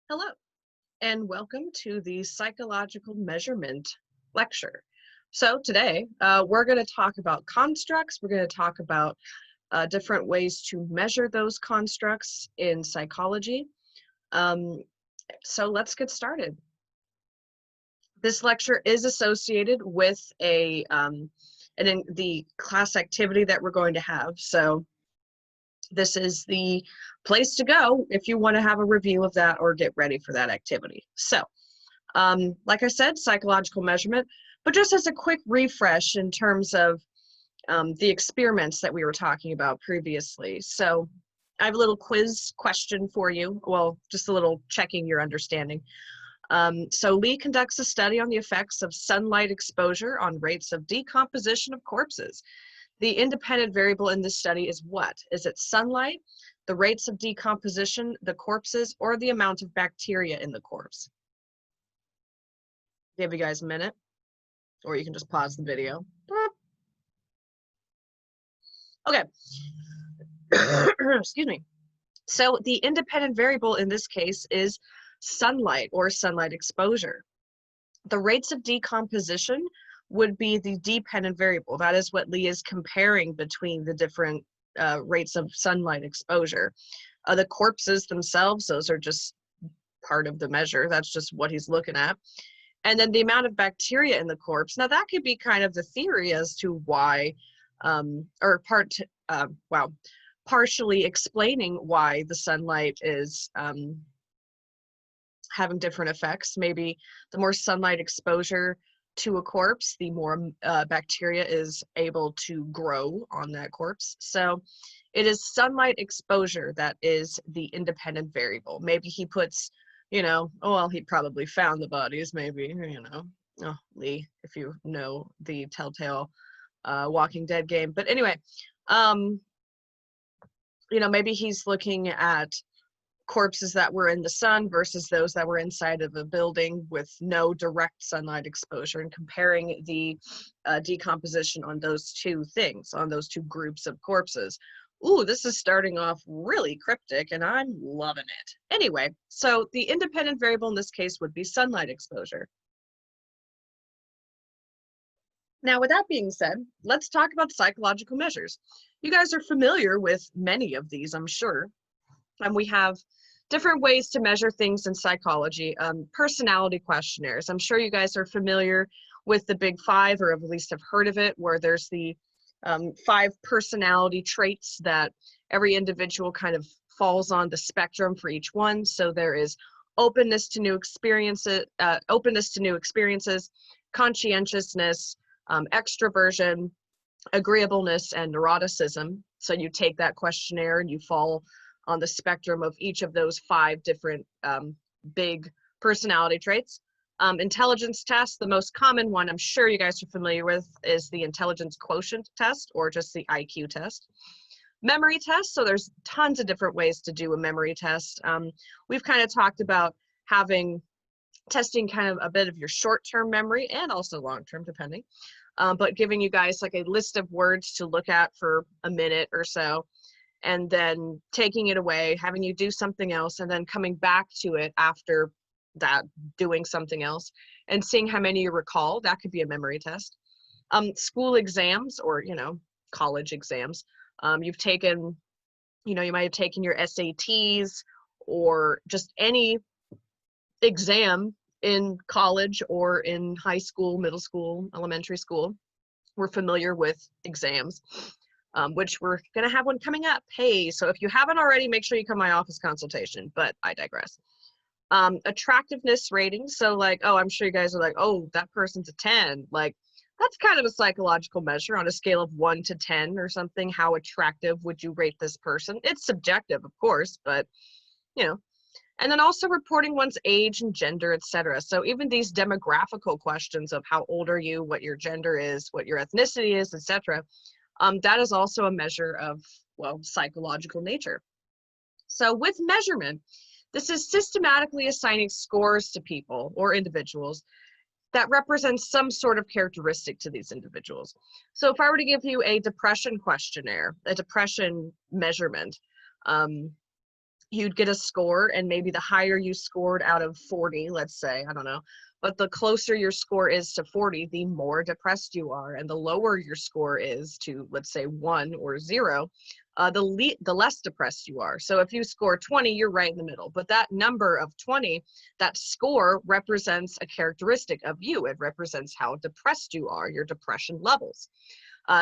Hello, and welcome to the psychological measurement lecture. So today, we're going to talk about constructs. We're going to talk about different ways to measure those constructs in psychology. Um, so let's get started. This lecture is associated with the class activity that we're going to have. So this is the place to go if you want to have a review of that or get ready for that activity. So, like I said, psychological measurement, but just as a quick refresh in terms of the experiments that we were talking about previously. So I have a little quiz question for you. Well, just a little checking your understanding. So Lee conducts a study on the effects of sunlight exposure on rates of decomposition of corpses. The independent variable in this study is what? Is it sunlight, the rates of decomposition, the corpses, or the amount of bacteria in the corpse? Give you guys a minute, or you can just pause the video. Okay. Excuse me. So the independent variable in this case is sunlight or sunlight exposure. The rates of decomposition would be the dependent variable. That is what Lee is comparing between the different rates of sunlight exposure. The corpses themselves, those are just part of the measure. That's just what he's looking at. And then the amount of bacteria in the corpse. Now that could be kind of the theory as to why, partially explaining why the sunlight is having different effects. Maybe the more sunlight exposure to a corpse, the more bacteria is able to grow on that corpse. So it is sunlight exposure that is the independent variable. Maybe he puts, he probably found the bodies, maybe, Lee, if you know the Telltale Walking Dead game. But anyway, maybe he's looking at corpses that were in the sun versus those that were inside of a building with no direct sunlight exposure and comparing the decomposition on those two things, on those two groups of corpses. Ooh, this is starting off really cryptic and I'm loving it. Anyway, so the independent variable in this case would be sunlight exposure. Now, with that being said, let's talk about psychological measures. You guys are familiar with many of these, I'm sure. And we have different ways to measure things in psychology. Personality questionnaires. I'm sure you guys are familiar with the Big Five, or at least have heard of it, where there's the 5 personality traits that every individual kind of falls on the spectrum for each one. So there is openness to new experiences, conscientiousness, extroversion, agreeableness, and neuroticism. So you take that questionnaire and you fall on the spectrum of each of those 5 different big personality traits. Intelligence test, the most common one I'm sure you guys are familiar with is the intelligence quotient test, or just the IQ test. Memory test, so there's tons of different ways to do a memory test. We've kind of talked about testing kind of a bit of your short-term memory and also long-term, depending, but giving you guys like a list of words to look at for a minute or so, and then taking it away, having you do something else, and then coming back to it after that, doing something else, and seeing how many you recall. That could be a memory test. School exams, or, college exams. You've taken, you might have taken your SATs or just any exam in college or in high school, middle school, elementary school. We're familiar with exams. Which we're going to have one coming up. Hey, so if you haven't already, make sure you come to my office consultation, but I digress. Attractiveness rating. So like, oh, I'm sure you guys are like, oh, that person's a 10. Like, that's kind of a psychological measure on a scale of 1 to 10 or something. How attractive would you rate this person? It's subjective, of course, but, And then also reporting one's age and gender, etc. So even these demographical questions of how old are you, what your gender is, what your ethnicity is, etc. That is also a measure of, psychological nature. So with measurement, this is systematically assigning scores to people or individuals that represents some sort of characteristic to these individuals. So if I were to give you a depression questionnaire, a depression measurement, you'd get a score, and maybe the higher you scored out of 40, let's say, I don't know, but the closer your score is to 40, the more depressed you are. And the lower your score is to, let's say, 1 or 0, the less depressed you are. So if you score 20, you're right in the middle. But that number of 20, that score represents a characteristic of you. It represents how depressed you are, your depression levels.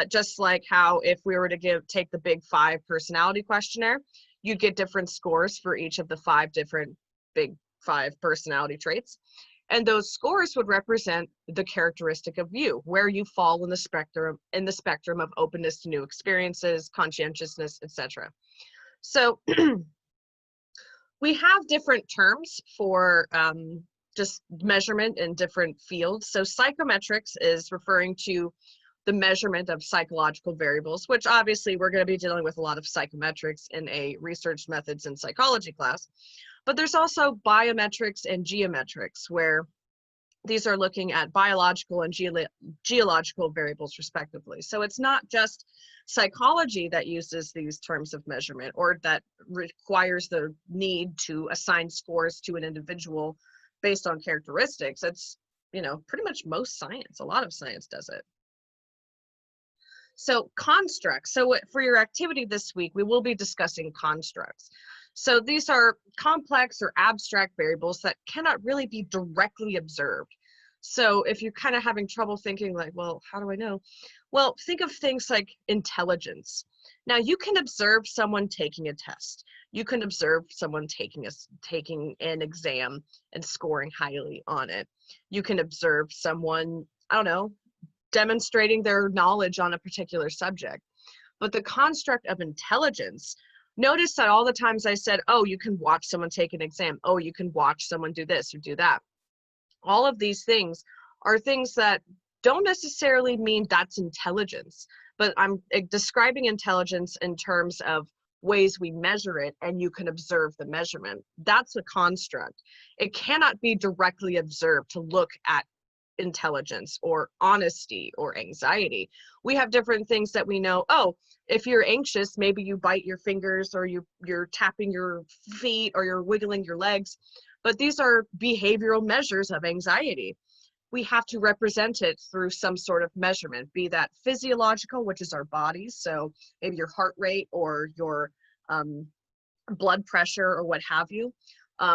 Just like how if we were to take the Big 5 personality questionnaire, you'd get different scores for each of the 5 different Big 5 personality traits. And those scores would represent the characteristic of you, where you fall in the spectrum of openness to new experiences, conscientiousness, etc. So we have different terms for just measurement in different fields. So psychometrics is referring to the measurement of psychological variables, which obviously we're going to be dealing with a lot of psychometrics in a research methods in psychology class. But there's also biometrics and geometrics, where these are looking at biological and geological variables respectively. So it's not just psychology that uses these terms of measurement or that requires the need to assign scores to an individual based on characteristics. It's, pretty much most science, a lot of science does it. So constructs. So for your activity this week, we will be discussing constructs. So these are complex or abstract variables that cannot really be directly observed. So if you're kind of having trouble thinking like, well, how do I know? Well, think of things like intelligence. Now you can observe someone taking a test. You can observe someone taking an exam and scoring highly on it. You can observe someone, I don't know, demonstrating their knowledge on a particular subject. But the construct of intelligence, notice that all the times I said, oh, you can watch someone take an exam. Oh, you can watch someone do this or do that. All of these things are things that don't necessarily mean that's intelligence, but I'm describing intelligence in terms of ways we measure it, and you can observe the measurement. That's a construct. It cannot be directly observed to look at intelligence or honesty or anxiety. We have different things that we know. Oh, if you're anxious, maybe you bite your fingers, or you're tapping your feet, or you're wiggling your legs. But these are behavioral measures of anxiety. We have to represent it through some sort of measurement, be that physiological, which is our bodies. So maybe your heart rate or your blood pressure or what have you.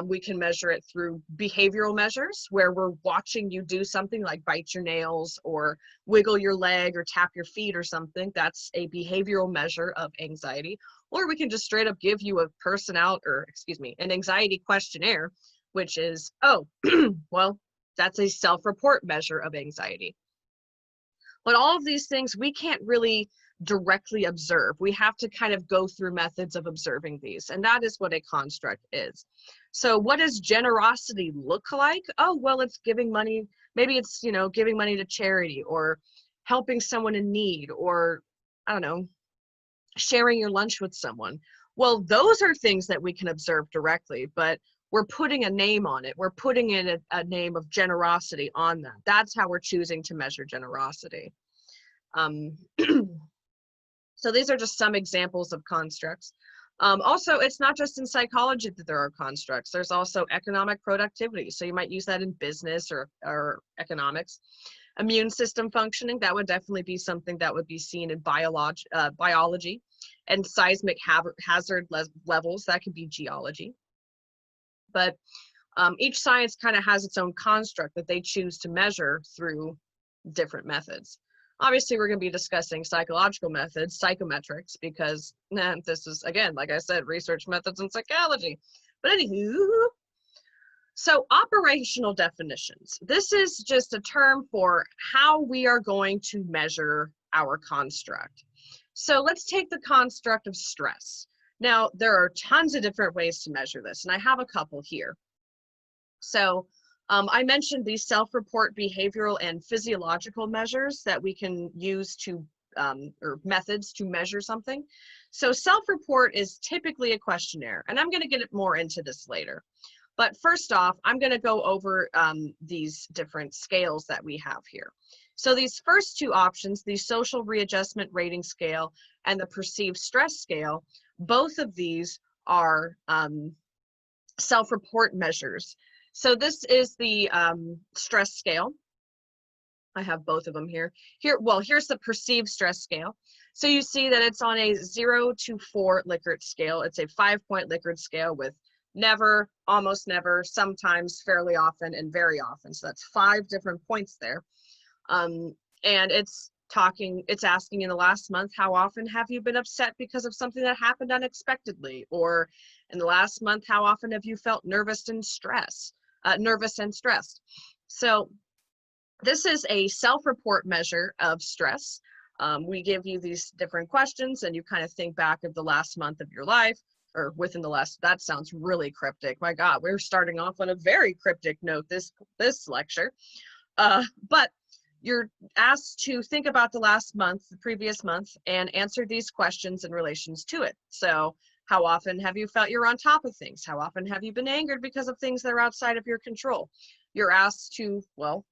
We can measure it through behavioral measures, where we're watching you do something like bite your nails or wiggle your leg or tap your feet or something. That's a behavioral measure of anxiety. Or we can just straight up give you an anxiety questionnaire, which is, oh, well, that's a self-report measure of anxiety. But all of these things we can't really directly observe. We have to kind of go through methods of observing these, and that is what a construct is. So what does generosity look like? Oh, well, it's giving money. Maybe it's, giving money to charity, or helping someone in need, or, I don't know, sharing your lunch with someone. Well, those are things that we can observe directly, but we're putting a name on it. We're putting in a name of generosity on that. That's how we're choosing to measure generosity. So these are just some examples of constructs. Also, it's not just in psychology that there are constructs. There's also economic productivity. So you might use that in business or economics. Immune system functioning, that would definitely be something that would be seen in biology. And seismic hazard levels, that could be geology. But each science kind of has its own construct that they choose to measure through different methods. Obviously, we're going to be discussing psychological methods, psychometrics, because this is, again, like I said, research methods in psychology. But anywho, so operational definitions. This is just a term for how we are going to measure our construct. So let's take the construct of stress. Now, there are tons of different ways to measure this, and I have a couple here. So I mentioned these self-report behavioral and physiological measures that we can use to, or methods to measure something. So self-report is typically a questionnaire, and I'm going to get more into this later. But first off, I'm going to go over these different scales that we have here. So these first two options, the social readjustment rating scale and the perceived stress scale, both of these are self-report measures. So this is the stress scale. I have both of them here. Here's the perceived stress scale. So you see that it's on a 0 to 4 Likert scale. It's a 5-point Likert scale with never, almost never, sometimes, fairly often, and very often. So that's 5 different points there. And it's asking in the last month, how often have you been upset because of something that happened unexpectedly? Or in the last month, how often have you felt nervous and stressed? So this is a self-report measure of stress. We give you these different questions and you kind of think back of the last month of your life, or within the last, that sounds really cryptic. My God, we're starting off on a very cryptic note this lecture. But you're asked to think about the last month, the previous month, and answer these questions in relations to it. So how often have you felt you're on top of things? How often have you been angered because of things that are outside of your control? You're asked to, well,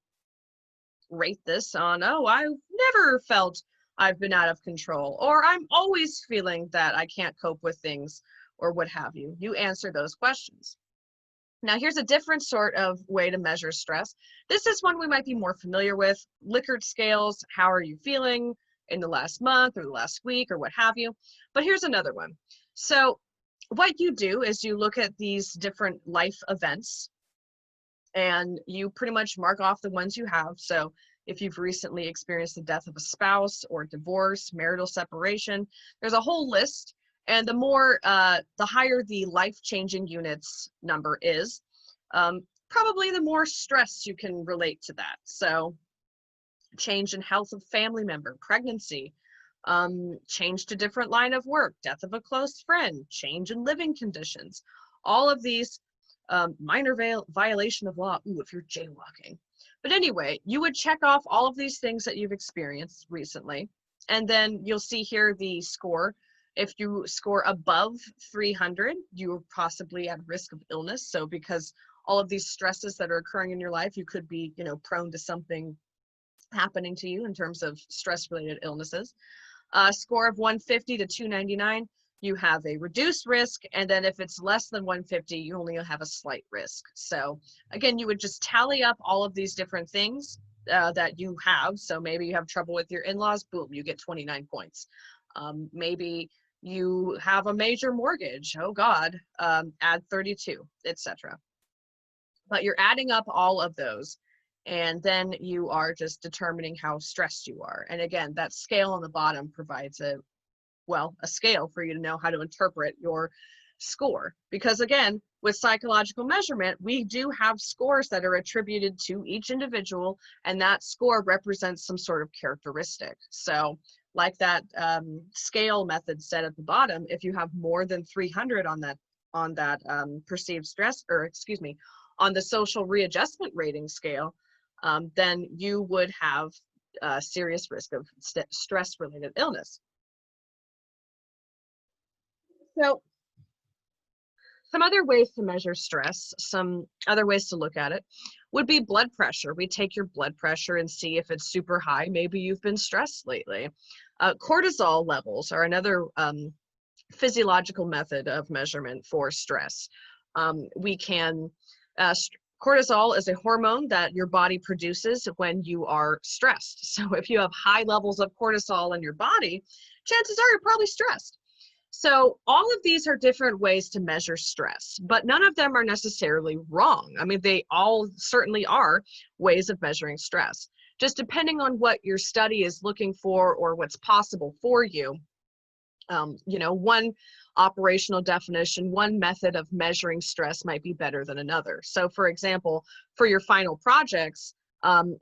rate this on, oh, I've never felt I've been out of control, or I'm always feeling that I can't cope with things, or what have you. You answer those questions. Now, here's a different sort of way to measure stress. This is one we might be more familiar with. Likert scales, how are you feeling in the last month or the last week or what have you. But here's another one. So what you do is you look at these different life events and you pretty much mark off the ones you have. So if you've recently experienced the death of a spouse or divorce, marital separation, there's a whole list. And the higher the life-changing units number is, probably the more stress you can relate to that. So change in health of family member, pregnancy, change to different line of work, death of a close friend, change in living conditions, all of these, minor violation of law, if you're jaywalking. But anyway, you would check off all of these things that you've experienced recently, and then you'll see here the score. If you score above 300, you're possibly at risk of illness. So because all of these stresses that are occurring in your life, you could be, prone to something happening to you in terms of stress-related illnesses. Score of 150 to 299, you have a reduced risk, and then if it's less than 150, you only have a slight risk. So again, you would just tally up all of these different things that you have. So maybe you have trouble with your in-laws, boom, you get 29 points. Maybe you have a major mortgage, oh God, add 32, etc. But you're adding up all of those, and then you are just determining how stressed you are. And again, that scale on the bottom provides a scale for you to know how to interpret your score. Because again, with psychological measurement, we do have scores that are attributed to each individual, and that score represents some sort of characteristic. So like that scale method said at the bottom, if you have more than 300 on that perceived stress, or excuse me, on the social readjustment rating scale, then you would have a serious risk of stress-related illness. So some other ways to measure stress, some other ways to look at it, would be blood pressure. We take your blood pressure and see if it's super high. Maybe you've been stressed lately. Cortisol levels are another physiological method of measurement for stress. Cortisol is a hormone that your body produces when you are stressed. So if you have high levels of cortisol in your body, chances are you're probably stressed. So all of these are different ways to measure stress, but none of them are necessarily wrong. I mean, they all certainly are ways of measuring stress. Just depending on what your study is looking for or what's possible for you, one operational definition, one method of measuring stress might be better than another. So for example, for your final projects,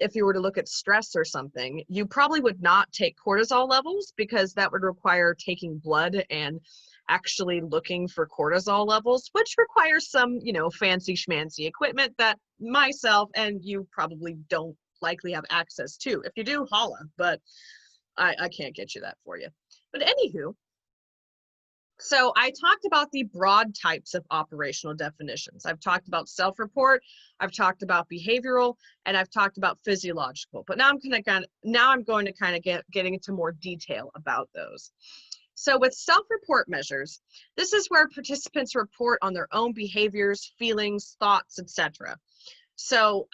if you were to look at stress or something, you probably would not take cortisol levels, because that would require taking blood and actually looking for cortisol levels, which requires some, fancy schmancy equipment that myself and you probably don't likely have access to. If you do, holla, but I can't get you that for you. But anywho, so I talked about the broad types of operational definitions. I've talked about self-report, I've talked about behavioral, and I've talked about physiological. But now I'm going to kind of get into more detail about those. So with self-report measures, this is where participants report on their own behaviors, feelings, thoughts, etc. So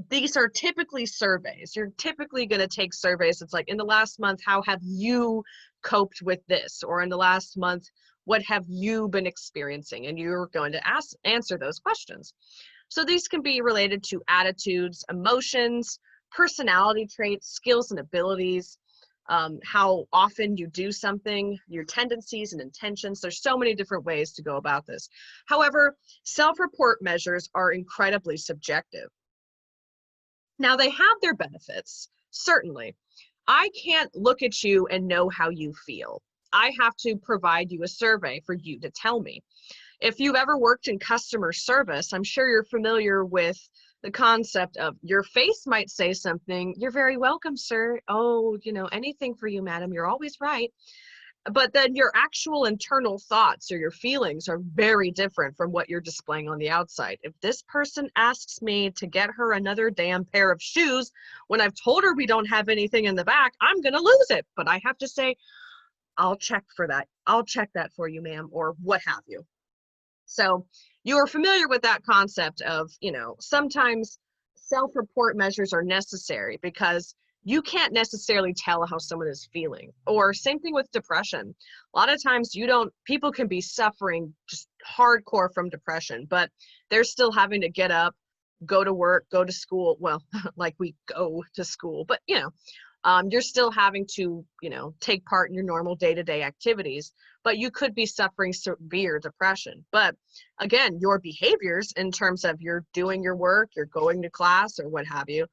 these are typically surveys. You're typically going to take surveys. It's like, in the last month, how have you coped with this? Or in the last month, what have you been experiencing? And you're going to answer those questions. So these can be related to attitudes, emotions, personality traits, skills and abilities, how often you do something, your tendencies and intentions. There's so many different ways to go about this. However, self-report measures are incredibly subjective. Now, they have their benefits, certainly. I can't look at you and know how you feel. I have to provide you a survey for you to tell me. If you've ever worked in customer service, I'm sure you're familiar with the concept of your face might say something, "You're very welcome, sir. Oh, anything for you, madam. You're always right." But then your actual internal thoughts or your feelings are very different from what you're displaying on the outside. If this person asks me to get her another damn pair of shoes when I've told her we don't have anything in the back, I'm going to lose it. But I have to say, "I'll check for that. I'll check that for you, ma'am," or what have you. So you are familiar with that concept of, sometimes self-report measures are necessary because you can't necessarily tell how someone is feeling. Or same thing with depression. A lot of times people can be suffering just hardcore from depression, but they're still having to get up, go to work, go to school. Well, like we go to school, but you're still having to, take part in your normal day-to-day activities, but you could be suffering severe depression. But again, your behaviors in terms of you're doing your work, you're going to class or what have you,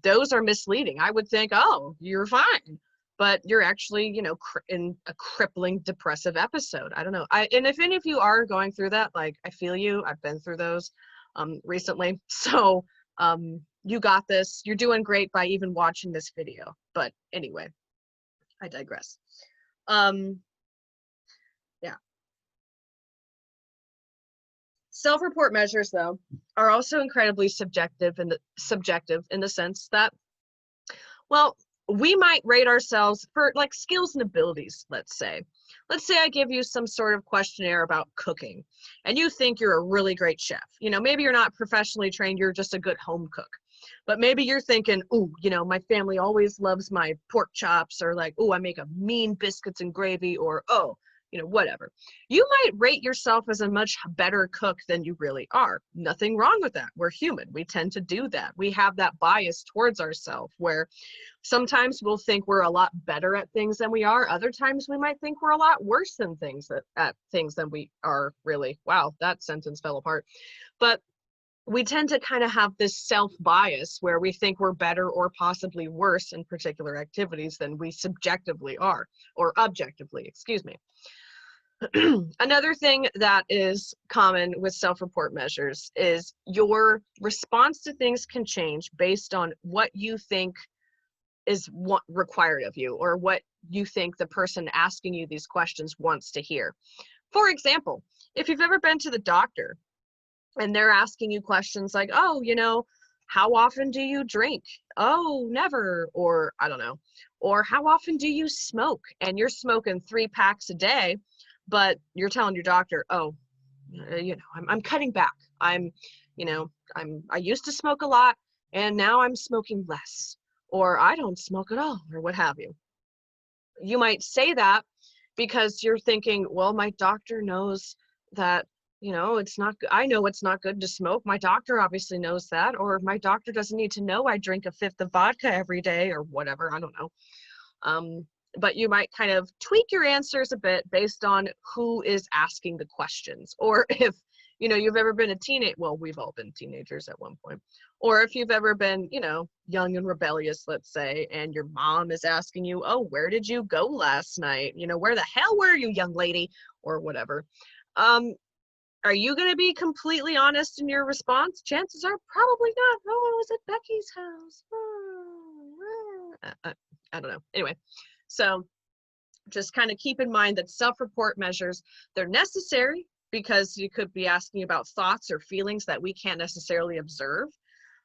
those are misleading. I would think, oh, you're fine, but you're actually, in a crippling depressive episode. I don't know. And if any of you are going through that, like, I feel you, I've been through those recently. So you got this. You're doing great by even watching this video. But anyway, I digress. Yeah. Self-report measures, though, are also incredibly subjective in the sense that, well, we might rate ourselves for like skills and abilities, let's say. Let's say I give you some sort of questionnaire about cooking and you think you're a really great chef. Maybe you're not professionally trained, you're just a good home cook. But maybe you're thinking, "Ooh, my family always loves my pork chops," or like, "Ooh, I make a mean biscuits and gravy," or, "Oh, whatever." You might rate yourself as a much better cook than you really are. Nothing wrong with that. We're human. We tend to do that. We have that bias towards ourselves where sometimes we'll think we're a lot better at things than we are. Other times we might think we're a lot worse at things than we are really. Wow, that sentence fell apart. But we tend to kind of have this self-bias where we think we're better or possibly worse in particular activities than we subjectively are, or objectively, excuse me. Another thing that is common with self-report measures is your response to things can change based on what you think is required of you, or what you think the person asking you these questions wants to hear. For example, if you've ever been to the doctor and they're asking you questions like, "Oh, how often do you drink?" "Oh, never." Or I don't know. Or, "How often do you smoke?" And you're smoking 3 packs a day, but you're telling your doctor, "Oh, I'm cutting back. I used to smoke a lot and now I'm smoking less." Or, "I don't smoke at all," or what have you. You might say that because you're thinking, "Well, my doctor knows that it's not good. I know it's not good to smoke. My doctor obviously knows that." Or, "My doctor doesn't need to know I drink a fifth of vodka every day," or whatever. I don't know. But you might kind of tweak your answers a bit based on who is asking the questions. Or if you've ever been a teenager, well, we've all been teenagers at one point. Or if you've ever been, young and rebellious, let's say, and your mom is asking you, "Oh, where did you go last night? Where the hell were you, young lady?" Or whatever. Are you going to be completely honest in your response? Chances are probably not. "Oh, I was at Becky's house." I don't know. Anyway, so just kind of keep in mind that self-report measures, they're necessary because you could be asking about thoughts or feelings that we can't necessarily observe.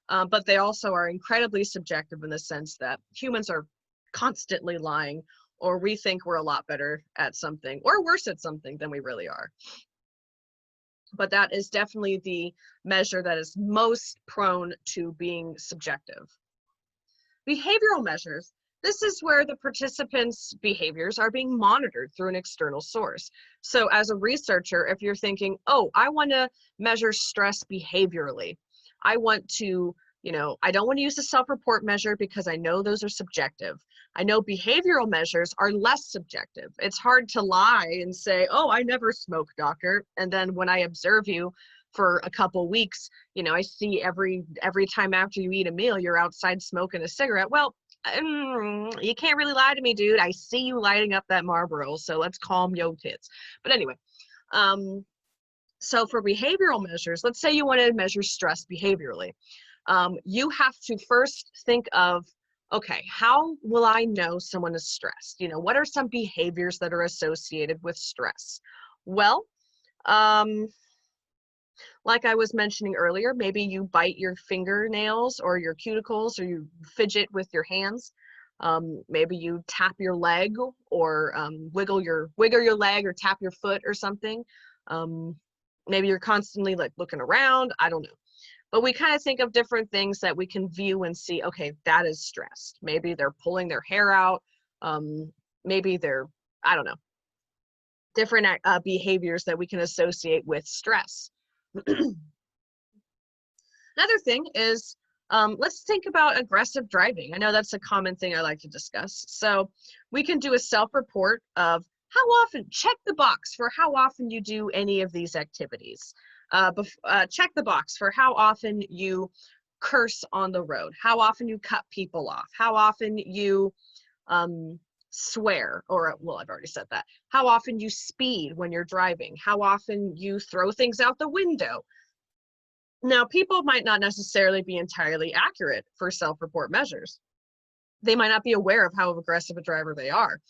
But they also are incredibly subjective in the sense that humans are constantly lying or we think we're a lot better at something or worse at something than we really are. But that is definitely the measure that is most prone to being subjective. Behavioral measures. This is where the participants' behaviors are being monitored through an external source. So as a researcher, if you're thinking, oh, I want to measure stress behaviorally, I want to, I don't want to use a self-report measure because I know those are subjective. I know behavioral measures are less subjective. It's hard to lie and say, oh, I never smoke, doctor. And then when I observe you for a couple weeks, I see every time after you eat a meal, you're outside smoking a cigarette. Well, you can't really lie to me, dude. I see you lighting up that Marlboro, so let's calm your tits. But anyway, so for behavioral measures, let's say you want to measure stress behaviorally. You have to first think of, okay, how will I know someone is stressed? What are some behaviors that are associated with stress? Well, like I was mentioning earlier, maybe you bite your fingernails or your cuticles, or you fidget with your hands. Maybe you tap your leg, or wiggle your leg, or tap your foot or something. Maybe you're constantly like looking around. I don't know. But we kind of think of different things that we can view and see, okay, that is stressed. Maybe they're pulling their hair out. Maybe they're, I don't know, different behaviors that we can associate with stress. Another thing is, let's think about aggressive driving. I know that's a common thing I like to discuss. So we can do a self-report of how often, check the box for how often you do any of these activities. Check the box for how often you curse on the road, how often you cut people off, how often you swear, or, well, I've already said that, how often you speed when you're driving, how often you throw things out the window. Now, people might not necessarily be entirely accurate for self-report measures. They might not be aware of how aggressive a driver they are.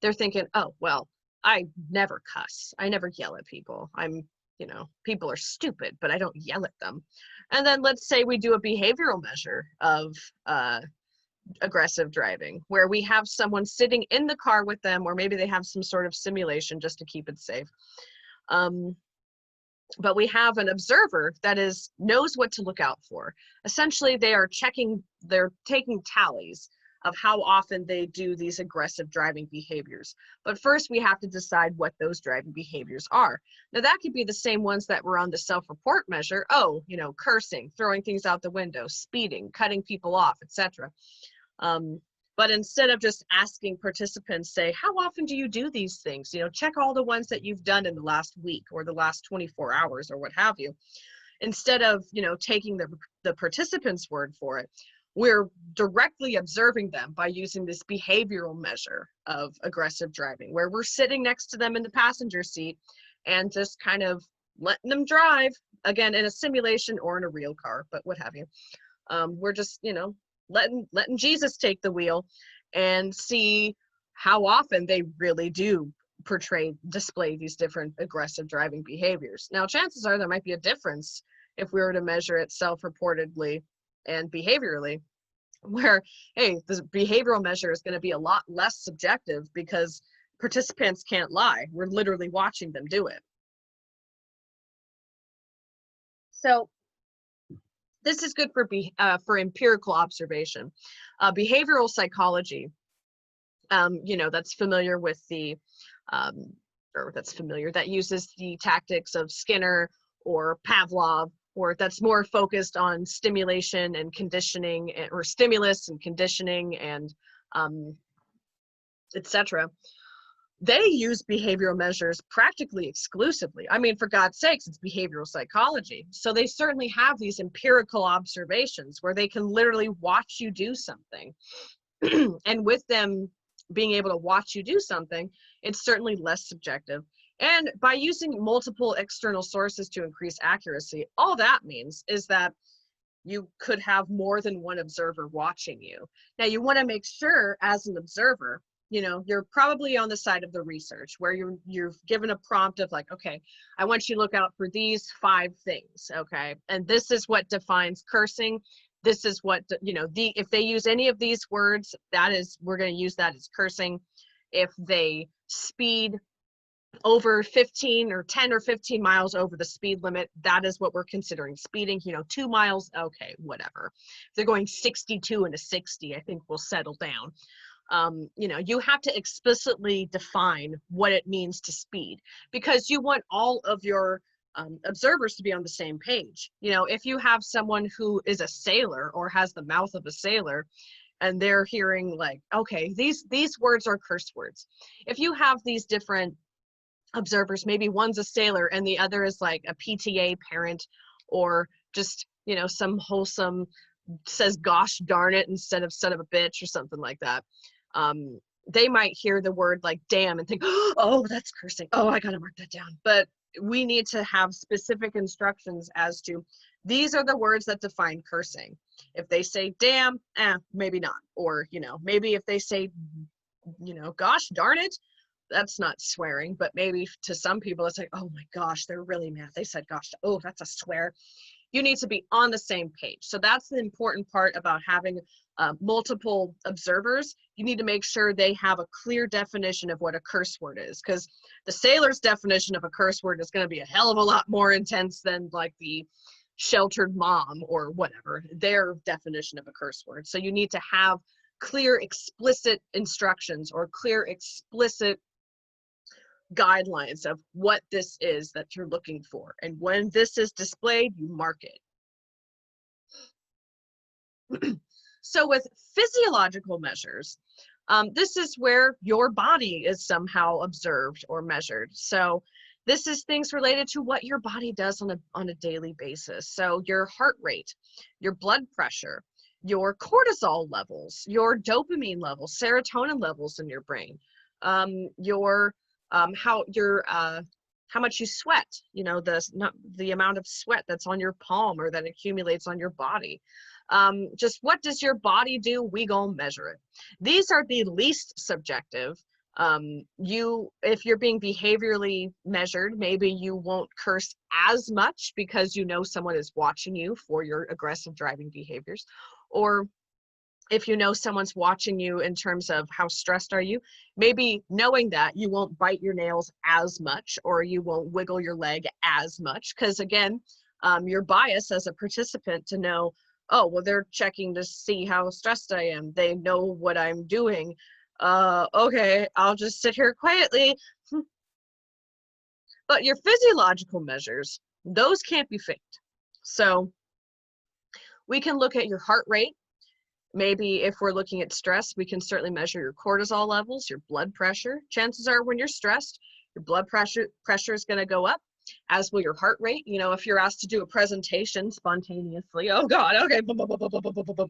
They're thinking, oh, well, I never cuss. I never yell at people. People are stupid, but I don't yell at them. And then let's say we do a behavioral measure of aggressive driving, where we have someone sitting in the car with them, or maybe they have some sort of simulation just to keep it safe. But we have an observer that knows what to look out for. Essentially, they're taking tallies of how often they do these aggressive driving behaviors. But first, we have to decide what those driving behaviors are. Now, that could be the same ones that were on the self-report measure. Oh, cursing, throwing things out the window, speeding, cutting people off, etc. But instead of just asking participants, say, how often do you do these things? Check all the ones that you've done in the last week or the last 24 hours or what have you. Instead of, taking the participants' word for it, we're directly observing them by using this behavioral measure of aggressive driving, where we're sitting next to them in the passenger seat and just kind of letting them drive, again, in a simulation or in a real car, but what have you. We're just, letting Jesus take the wheel and see how often they really do display these different aggressive driving behaviors. Now, chances are there might be a difference if we were to measure it self-reportedly and behaviorally, where, hey, the behavioral measure is going to be a lot less subjective because participants can't lie. We're literally watching them do it. So this is good for empirical observation. Behavioral psychology, that's familiar with that uses the tactics of Skinner or Pavlov, or that's more focused on stimulation and conditioning, or stimulus and conditioning and etc. They use behavioral measures practically exclusively. I mean, for God's sakes, it's behavioral psychology. So they certainly have these empirical observations where they can literally watch you do something. And with them being able to watch you do something, it's certainly less subjective. And by using multiple external sources to increase accuracy, all that means is that you could have more than one observer watching you. Now, you want to make sure as an observer, you're probably on the side of the research where you're given a prompt of like, okay, I want you to look out for these 5 things, okay? And this is what defines cursing. This is what, if they use any of these words, we're going to use that as cursing. If they speed over 15 or 10 or 15 miles over the speed limit, that is what we're considering speeding. 2 miles, okay, whatever. If they're going 62 and a 60, I think we'll settle down. You have to explicitly define what it means to speed, because you want all of your observers to be on the same page. If you have someone who is a sailor or has the mouth of a sailor, and they're hearing like, okay, these words are curse words. If you have these different observers, maybe one's a sailor and the other is like a PTA parent, or just some wholesome says gosh darn it instead of son of a bitch or something like that, they might hear the word like damn and think, oh, that's cursing, oh, I gotta mark that down. But we need to have specific instructions as to these are the words that define cursing. If they say damn, maybe not. Or maybe if they say gosh darn it, that's not swearing, but maybe to some people it's like, oh my gosh, they're really mad, they said gosh, oh, that's a swear. You need to be on the same page. So that's the important part about having multiple observers. You need to make sure they have a clear definition of what a curse word is, because the sailor's definition of a curse word is going to be a hell of a lot more intense than like the sheltered mom or whatever, their definition of a curse word. So you need to have clear, explicit instructions or clear, explicit guidelines of what this is that you're looking for. And when this is displayed, you mark it. So with physiological measures, this is where your body is somehow observed or measured. So this is things related to what your body does on a daily basis. So your heart rate, your blood pressure, your cortisol levels, your dopamine levels, serotonin levels in your brain, how much you sweat, the amount of sweat that's on your palm or that accumulates on your body. Just what does your body do? We gonna measure it. These are the least subjective. If you're being behaviorally measured, maybe you won't curse as much because someone is watching you for your aggressive driving behaviors. Or if someone's watching you in terms of how stressed are you, maybe knowing that you won't bite your nails as much or you won't wiggle your leg as much, because again, your bias as a participant to know, oh, well, they're checking to see how stressed I am. They know what I'm doing. Okay, I'll just sit here quietly. But your physiological measures, those can't be faked. So we can look at your heart rate. Maybe if we're looking at stress, we can certainly measure your cortisol levels, your blood pressure. Chances are when you're stressed, your blood pressure is going to go up, as will your heart rate. If you're asked to do a presentation spontaneously, oh God, okay,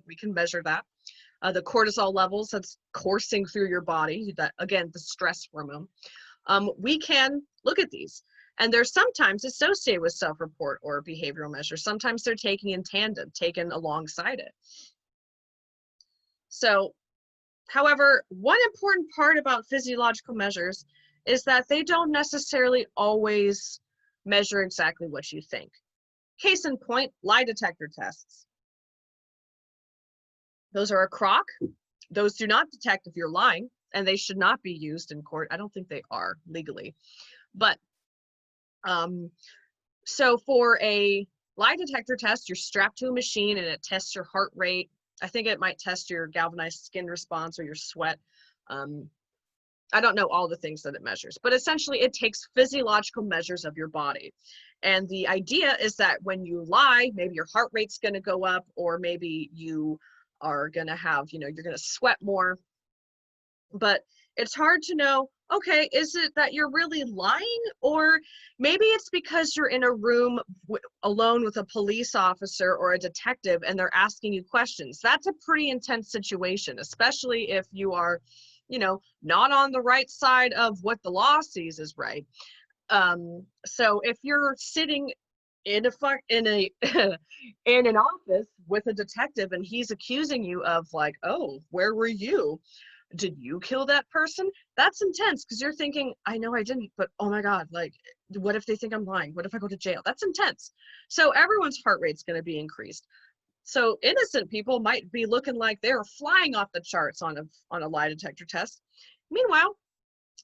we can measure that. The cortisol levels that's coursing through your body, that again, the stress hormone. We can look at these. And they're sometimes associated with self-report or behavioral measures. Sometimes they're taken in tandem, taken alongside it. So, however, one important part about physiological measures is that they don't necessarily always measure exactly what you think. Case in point, lie detector tests. Those are a crock. Those do not detect if you're lying, and they should not be used in court. I don't think they are legally. But so for a lie detector test, you're strapped to a machine and it tests your heart rate. I think it might test your galvanized skin response or your sweat. I don't know all the things that it measures, but essentially it takes physiological measures of your body. And the idea is that when you lie, maybe your heart rate's going to go up, or maybe you are going to have, you're going to sweat more. But it's hard to know, okay, is it that you're really lying? Or maybe it's because you're in a room alone with a police officer or a detective and they're asking you questions. That's a pretty intense situation, especially if you are, not on the right side of what the law sees is right. So if you're sitting in an office with a detective and he's accusing you of like, oh, where were you? Did you kill that person? That's intense, because you're thinking, I know I didn't, but oh my God, like, what if they think I'm lying? What if I go to jail? That's intense. So everyone's heart rate's going to be increased. So innocent people might be looking like they're flying off the charts on a lie detector test. Meanwhile,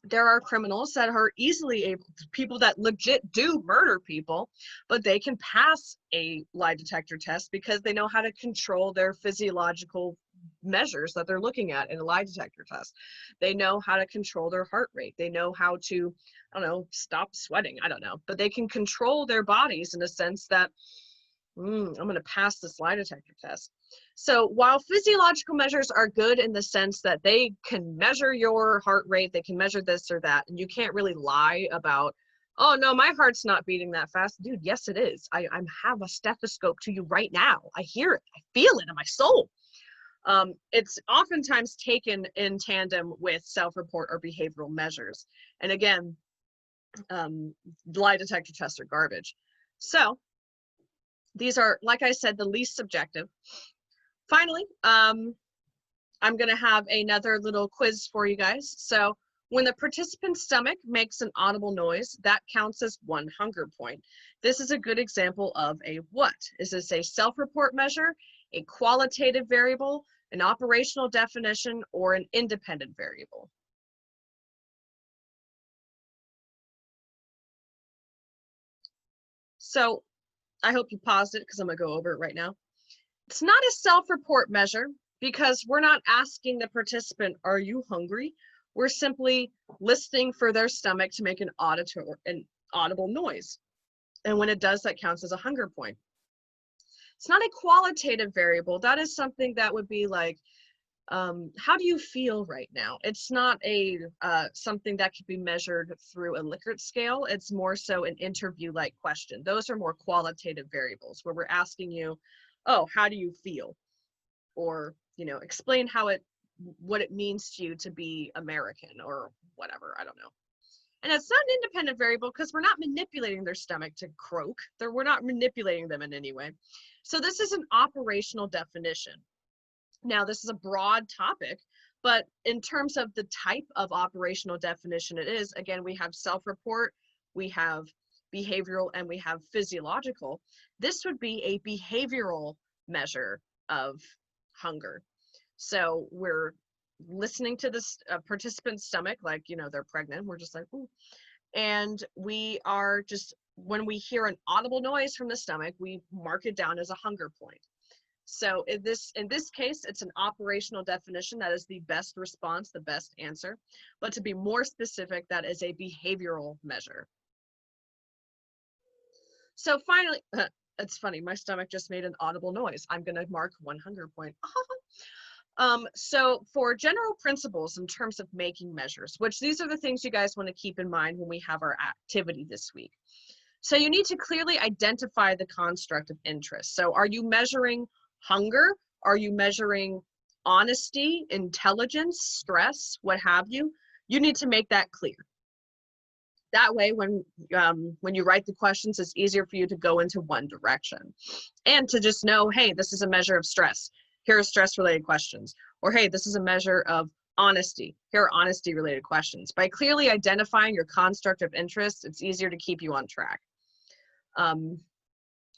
There are criminals that are easily able, people that legit do murder people, but they can pass a lie detector test because they know how to control their physiological measures that they're looking at in a lie detector test. They know how to control their heart rate. They know how to, I don't know, stop sweating. I don't know, but they can control their bodies in a sense that, I'm going to pass this lie detector test. So while physiological measures are good in the sense that they can measure your heart rate, they can measure this or that, and you can't really lie about, oh no, my heart's not beating that fast. Dude, yes it is. I have a stethoscope to you right now. I hear it. I feel it in my soul. It's oftentimes taken in tandem with self-report or behavioral measures. And again, lie detector tests are garbage. So these are, like I said, the least subjective. Finally, I'm going to have another little quiz for you guys. So when the participant's stomach makes an audible noise, that counts as 1 hunger point. This is a good example of a what? Is this a self-report measure, a qualitative variable, an operational definition, or an independent variable? So I hope you paused it because I'm going to go over it right now. It's not a self-report measure because we're not asking the participant, are you hungry? We're simply listening for their stomach to make an audible noise. And when it does, that counts as a hunger point. It's not a qualitative variable. That is something that would be like, how do you feel right now? It's not a something that could be measured through a Likert scale. It's more so an interview-like question. Those are more qualitative variables where we're asking you, oh, how do you feel? Or, you know, explain what it means to you to be American or whatever, I don't know. And it's not an independent variable because we're not manipulating their stomach to croak. We're not manipulating them in any way. So this is an operational definition. Now, this is a broad topic, but in terms of the type of operational definition it is, again, we have self-report, we have behavioral, and we have physiological. This would be a behavioral measure of hunger. So we're listening to this participant's stomach, like, you know, they're pregnant. We're just like, ooh. And we are just, when we hear an audible noise from the stomach, we mark it down as a hunger point. So in this case, it's an operational definition. That is the best response, the best answer. But to be more specific, that is a behavioral measure. So finally, it's funny, my stomach just made an audible noise. I'm going to mark 1 hunger point. So for general principles in terms of making measures, which these are the things you guys want to keep in mind when we have our activity this week. So you need to clearly identify the construct of interest. So are you measuring hunger? Are you measuring honesty, intelligence, stress, what have you? You need to make that clear. That way, when you write the questions, it's easier for you to go into one direction. And to just know, hey, this is a measure of stress. Here are stress-related questions. Or, hey, this is a measure of honesty. Here are honesty-related questions. By clearly identifying your construct of interest, it's easier to keep you on track.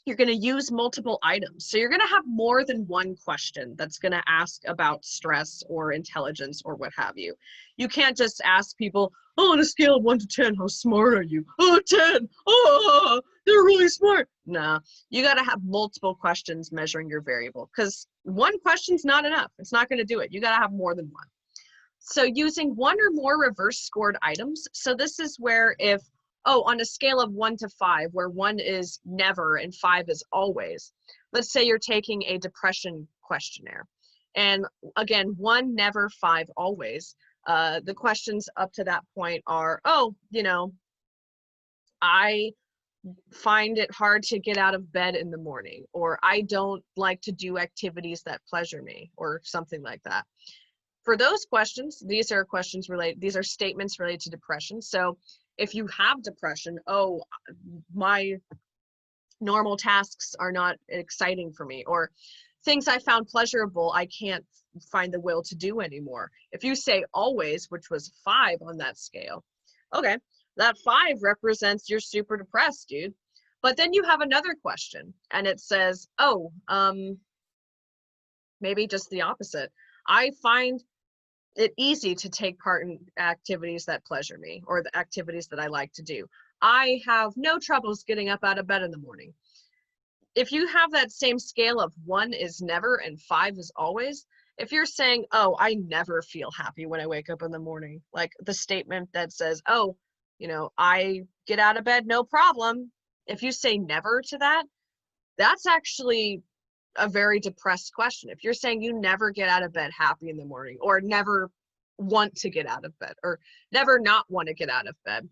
You're going to use multiple items. So you're going to have more than one question that's going to ask about stress or intelligence or what have you. You can't just ask people, oh, on a scale of 1 to 10, how smart are you? Oh, 10. Oh, they're really smart. Nah, you got to have multiple questions measuring your variable because one question's not enough. It's not going to do it. You got to have more than one. So using 1 or more reverse scored items. So this is where if, oh, on a scale of 1 to 5, where 1 is never and 5 is always. Let's say you're taking a depression questionnaire. And again, 1, never, 5, always. The questions up to that point are, oh, you know, I find it hard to get out of bed in the morning, or I don't like to do activities that pleasure me, or something like that. For those questions, these are questions related, these are statements related to depression. So if you have depression, oh, my normal tasks are not exciting for me, or things I found pleasurable, I can't find the will to do anymore. If you say always, which was 5 on that scale, okay, that 5 represents you're super depressed, dude. But then you have another question and it says, oh, maybe just the opposite. I find it easy to take part in activities that pleasure me or the activities that I like to do. I have no troubles getting up out of bed in the morning. If you have that same scale of 1 is never and 5 is always, if you're saying, oh, I never feel happy when I wake up in the morning, like the statement that says, oh, I get out of bed, no problem. If you say never to that, that's actually a very depressed question. If you're saying you never get out of bed happy in the morning, or never want to get out of bed, or never not want to get out of bed,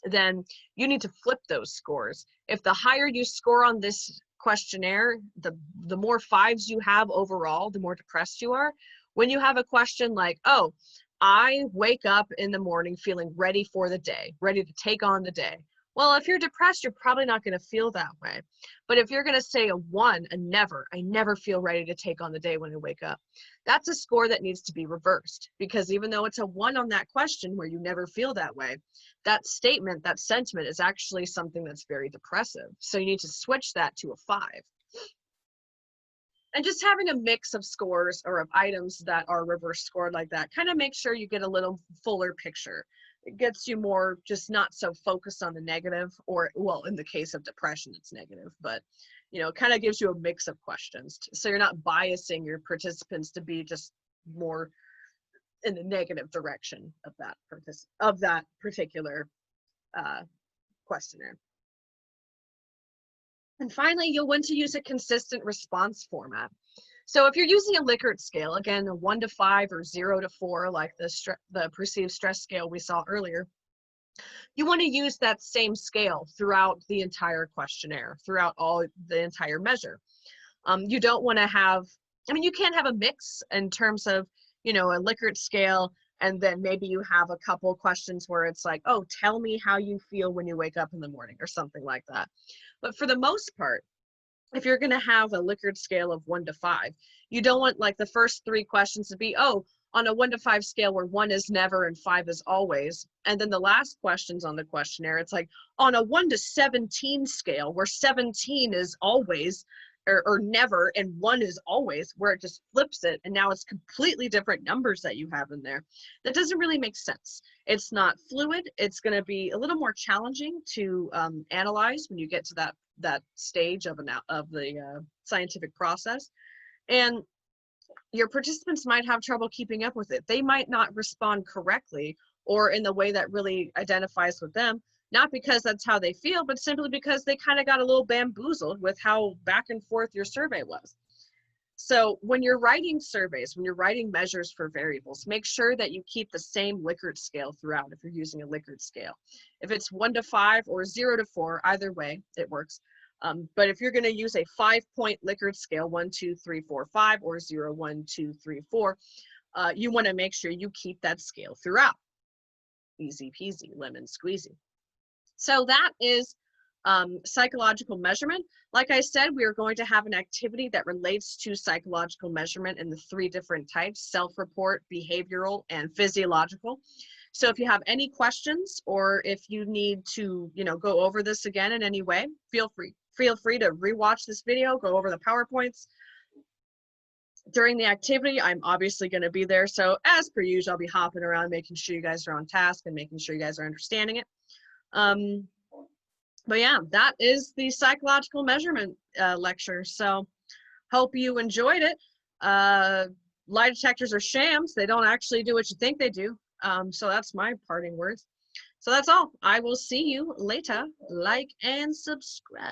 then you need to flip those scores. If the higher you score on this questionnaire, the more 5s you have overall, the more depressed you are. When you have a question like, oh, I wake up in the morning feeling ready for the day, ready to take on the day. Well, if you're depressed, you're probably not going to feel that way. But if you're going to say a 1, a never, I never feel ready to take on the day when I wake up, that's a score that needs to be reversed, because even though it's a 1 on that question where you never feel that way, that statement, that sentiment is actually something that's very depressive. So you need to switch that to a 5. And just having a mix of scores or of items that are reverse scored like that kind of makes sure you get a little fuller picture. It gets you more just not so focused on the negative, or, well, in the case of depression, it's negative, but it kind of gives you a mix of questions. So you're not biasing your participants to be just more in the negative direction of that particular questionnaire. And finally, you'll want to use a consistent response format. So if you're using a Likert scale, again, a 1 to 5 or 0 to 4, like the perceived stress scale we saw earlier, you want to use that same scale throughout the entire questionnaire, throughout the entire measure. You don't want to have, you can't have a mix in terms of, a Likert scale, and then maybe you have a couple questions where it's like, oh, tell me how you feel when you wake up in the morning, or something like that. But for the most part, if you're going to have a Likert scale of 1 to 5, you don't want like the first 3 questions to be, oh, on a 1 to 5 scale where 1 is never and 5 is always. And then the last questions on the questionnaire, it's like on a 1 to 17 scale where 17 is always or never and 1 is always, where it just flips it. And now it's completely different numbers that you have in there. That doesn't really make sense. It's not fluid. It's going to be a little more challenging to analyze when you get to that stage of the scientific process. And your participants might have trouble keeping up with it. They might not respond correctly or in the way that really identifies with them, not because that's how they feel, but simply because they kind of got a little bamboozled with how back and forth your survey was. So when you're writing surveys, when you're writing measures for variables, make sure that you keep the same Likert scale throughout if you're using a Likert scale. If it's 1 to 5 or 0 to 4, either way, it works. But if you're going to use a 5-point Likert scale, 1, 2, 3, 4, 5, or 0, 1, 2, 3, 4, you want to make sure you keep that scale throughout. Easy peasy, lemon squeezy. So that is psychological measurement. Like I said, we are going to have an activity that relates to psychological measurement in the 3 different types: self-report, behavioral, and physiological. So if you have any questions, or if you need to, go over this again in any way, feel free to rewatch this video, go over the PowerPoints. During the activity, I'm obviously going to be there. So as per usual, I'll be hopping around, making sure you guys are on task and making sure you guys are understanding it. But yeah, that is the psychological measurement lecture. So hope you enjoyed it. Lie detectors are shams. They don't actually do what you think they do. So that's my parting words. So that's all. I will see you later. Like and subscribe.